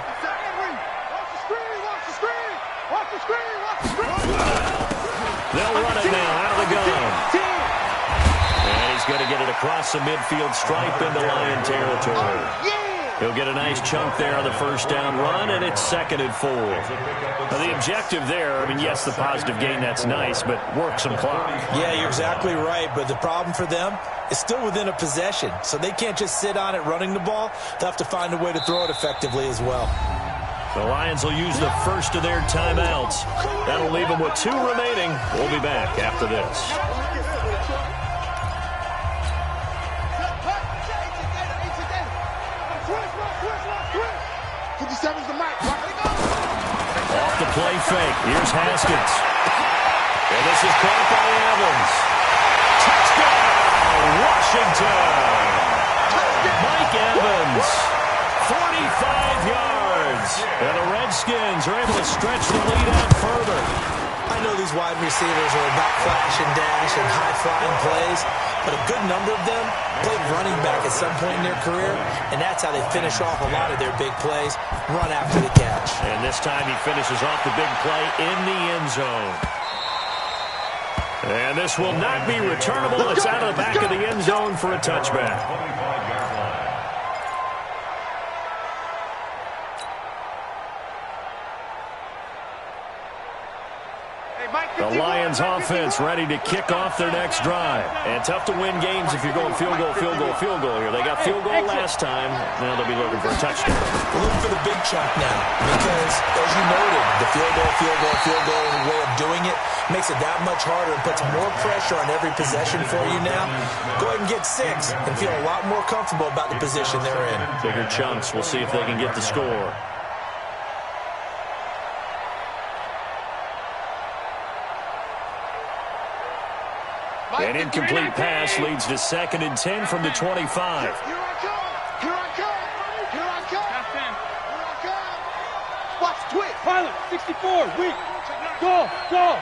They'll run it now out of the gun. And he's going to get it across the midfield stripe into Lion territory. He'll get a nice chunk there on the 1st down run, and it's 2nd and 4. Now, the objective there, I mean, yes, the positive gain, that's nice, but work some clock. Yeah, you're exactly right, but the problem for them is still within a possession, so they can't just sit on it running the ball. They'll have to find a way to throw it effectively as well. The Lions will use the first of their timeouts. That'll leave them with 2 remaining. We'll be back after this. 57's the mic. Off the play fake. Here's Haskins. And this is caught by Evans. Touchdown, Washington. Mike Evans, 45 yards. And the Redskins are able to stretch the lead out further. I know these wide receivers are about flash and dash and high-flying plays, but a good number of them played running back at some point in their career, and that's how they finish off a lot of their big plays, run after the catch. And this time he finishes off the big play in the end zone. And this will not be returnable. It's out of the back of the end zone for a touchback. The Lions offense ready to kick off their next drive. And tough to win games if you're going field goal, field goal, field goal here. They got field goal last time. Now they'll be looking for a touchdown. We're looking for the big chunk now because, as you noted, the field goal way of doing it makes it that much harder and puts more pressure on every possession for you now. Go ahead and get 6 and feel a lot more comfortable about the position they're in. Bigger chunks. We'll see if they can get the score. An incomplete pass leads to 2nd and 10 from the 25. Here I come. Here I come. Here I come. Here I come. Watch twitch. Pilot, 64, weak. Go. Regular. Go.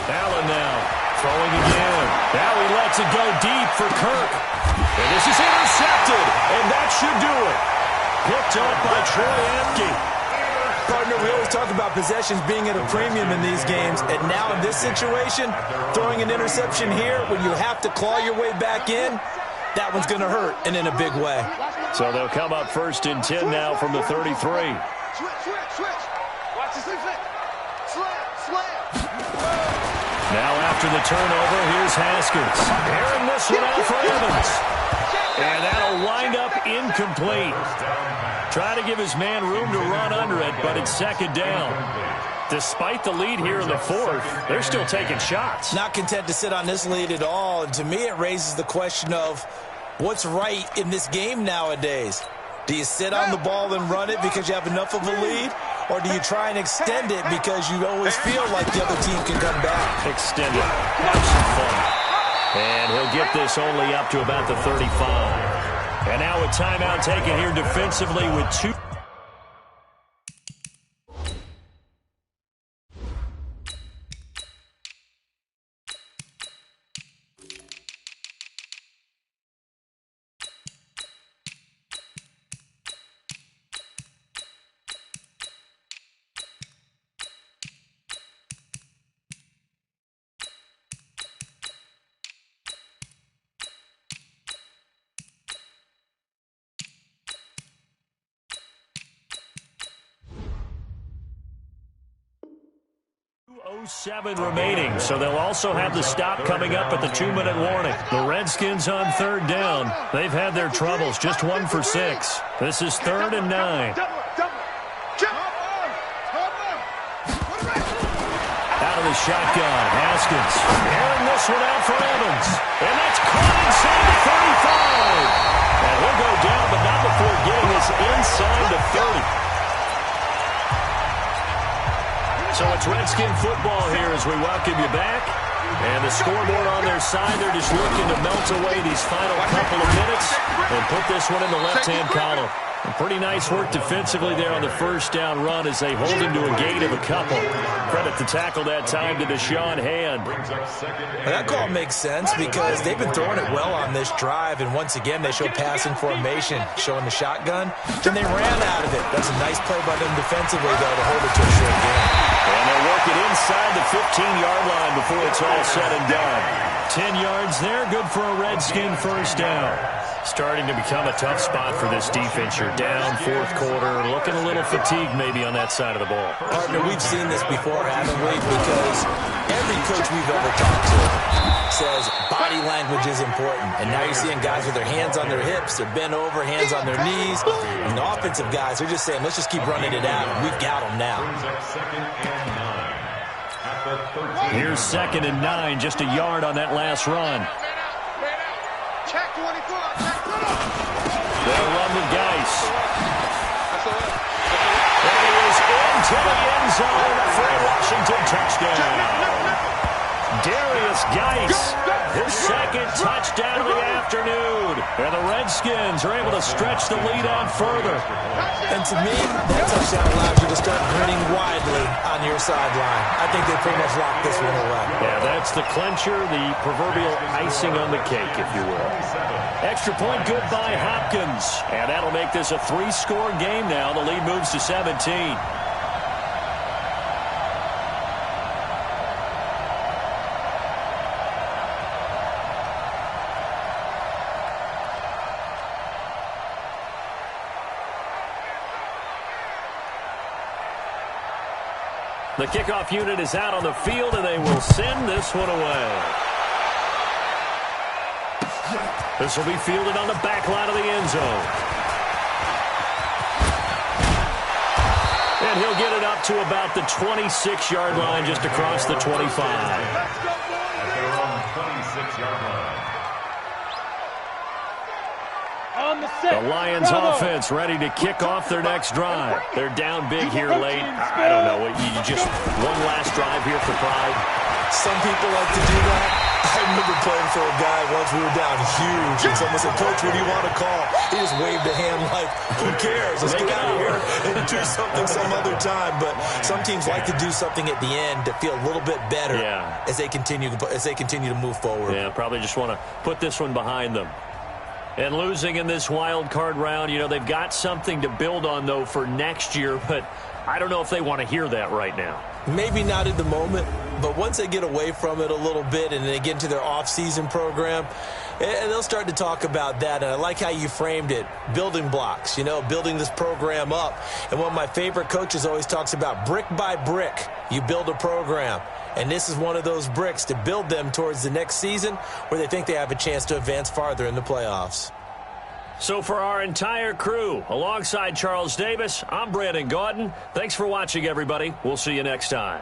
Allen now throwing again. Now he lets it go deep for Kirk. And this is intercepted, and that should do it. Picked up by Troy Apke. Partner, we always talk about possessions being at a premium in these games, and now in this situation, throwing an interception here when you have to claw your way back in, that one's going to hurt, and in a big way. So they'll come up 1st and 10 now from the 33. Switch. Watch the slam. Now after the turnover, here's Haskins. Airing this one out for Evans. And that'll wind up incomplete. Try to give his man room to run under it, but it's 2nd down. Despite the lead here in the 4th, they're still taking shots. Not content to sit on this lead at all, and to me it raises the question of what's right in this game nowadays. Do you sit on the ball and run it because you have enough of a lead, or do you try and extend it because you always feel like the other team can come back? Extend it. Have some fun. And he'll get this only up to about the 35. And now a timeout taken here defensively with 2. 2:07 remaining, so they'll also have the stop coming up at the 2-minute warning. The Redskins on 3rd down. They've had their troubles, just 1 for 6. This is 3rd and 9. Out of the shotgun, Haskins airing this one out for Evans. And that's caught inside the 35. And he'll go down, but not before getting this inside the 30. So it's Redskin football here as we welcome you back. And the scoreboard on their side, they're just looking to melt away these final couple of minutes and put this one in the left-hand column. And pretty nice work defensively there on the 1st down run as they hold him to a gain of a couple. Credit the tackle that time to Deshaun Hand. That call makes sense because they've been throwing it well on this drive, and once again they show passing formation, showing the shotgun. Then they ran out of it. That's a nice play by them defensively, though, to hold it to a short game. And they'll work it inside the 15-yard line before it's all said and done. 10 yards there, good for a Redskin 1st down. Starting to become a tough spot for this defense. You're down 4th quarter, looking a little fatigued maybe on that side of the ball. Partner, we've seen this before, haven't we? Because every coach we've ever talked to says body language is important. And now you're seeing guys with their hands on their hips, they're bent over, hands on their knees. And the offensive guys are just saying, let's just keep running it out. And we've got them now. Here's 2nd and 9, just a yard on that last run. Check 24. They'll run with Geis. And he is into the end zone for a Washington touchdown. Darius Geis, his 2nd touchdown of the afternoon. And the Redskins are able to stretch the lead on further. And to me, that touchdown allows you to start grinning widely on your sideline. I think they pretty much locked this one away. Yeah, that's the clincher, the proverbial icing on the cake, if you will. Extra point good by Hopkins. And that'll make this a 3-score game now. The lead moves to 17. The kickoff unit is out on the field, and they will send this one away. This will be fielded on the back line of the end zone. And he'll get it up to about the 26-yard line, just across the 25. They're on the 26-yard line. The Lions offense ready to kick off their next drive. They're down big here late. I don't know. You just one last drive here for pride. Some people like to do that. I remember playing for a guy once. We were down huge, and someone said, "Coach, what do you want to call?" He just waved a hand like, "Who cares? Let's get out of here and do something some other time." But some teams like to do something at the end to feel a little bit better as they continue to move forward. Yeah, probably just want to put this one behind them. And losing in this wild card round, they've got something to build on, though, for next year. But I don't know if they want to hear that right now. Maybe not in the moment, but once they get away from it a little bit and they get into their off-season program, and they'll start to talk about that. And I like how you framed it, building blocks, building this program up. And one of my favorite coaches always talks about brick by brick, you build a program. And this is one of those bricks to build them towards the next season where they think they have a chance to advance farther in the playoffs. So for our entire crew, alongside Charles Davis, I'm Brandon Gaudin. Thanks for watching, everybody. We'll see you next time.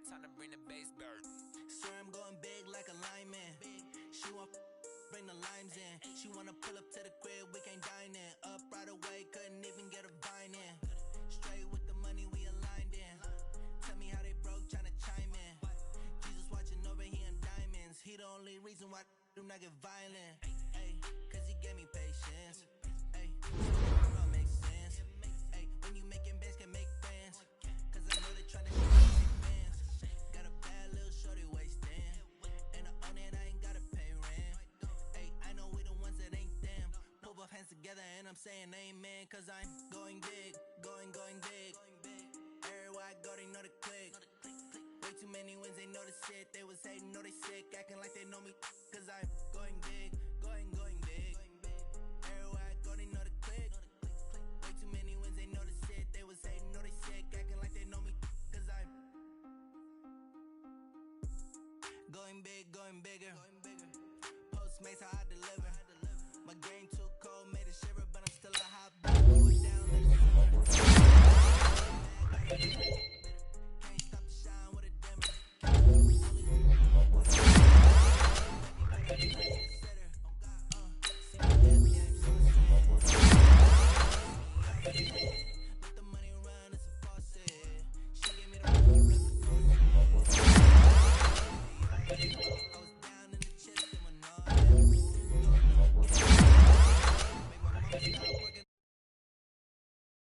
Time to bring the bass bird. Swear I'm going big like a lineman. She want bring the limes in. She wanna pull up to the crib, we can't dine in. Up right away, couldn't even get a vine in. Straight with the money we aligned in. Tell me how they broke, tryna chime in. Jesus watching over here in diamonds. He the only reason why do not get violent. Ay, cause he gave me patience. Ay, so make saying amen, cause I'm going big, going big. Everywhere I go, they know the click. Way too many wins, they know the shit. They was hating, know they sick, acting like they know me, cause I'm going big, going big. Everywhere I go, they know the click. Way too many wins, they know the shit. They was hating, know they sick, acting like they know me, cause I'm going big, going bigger. Postmates, how I deliver. My game too cold, made it shiver, but I'm still a hot boy. Down in the summer.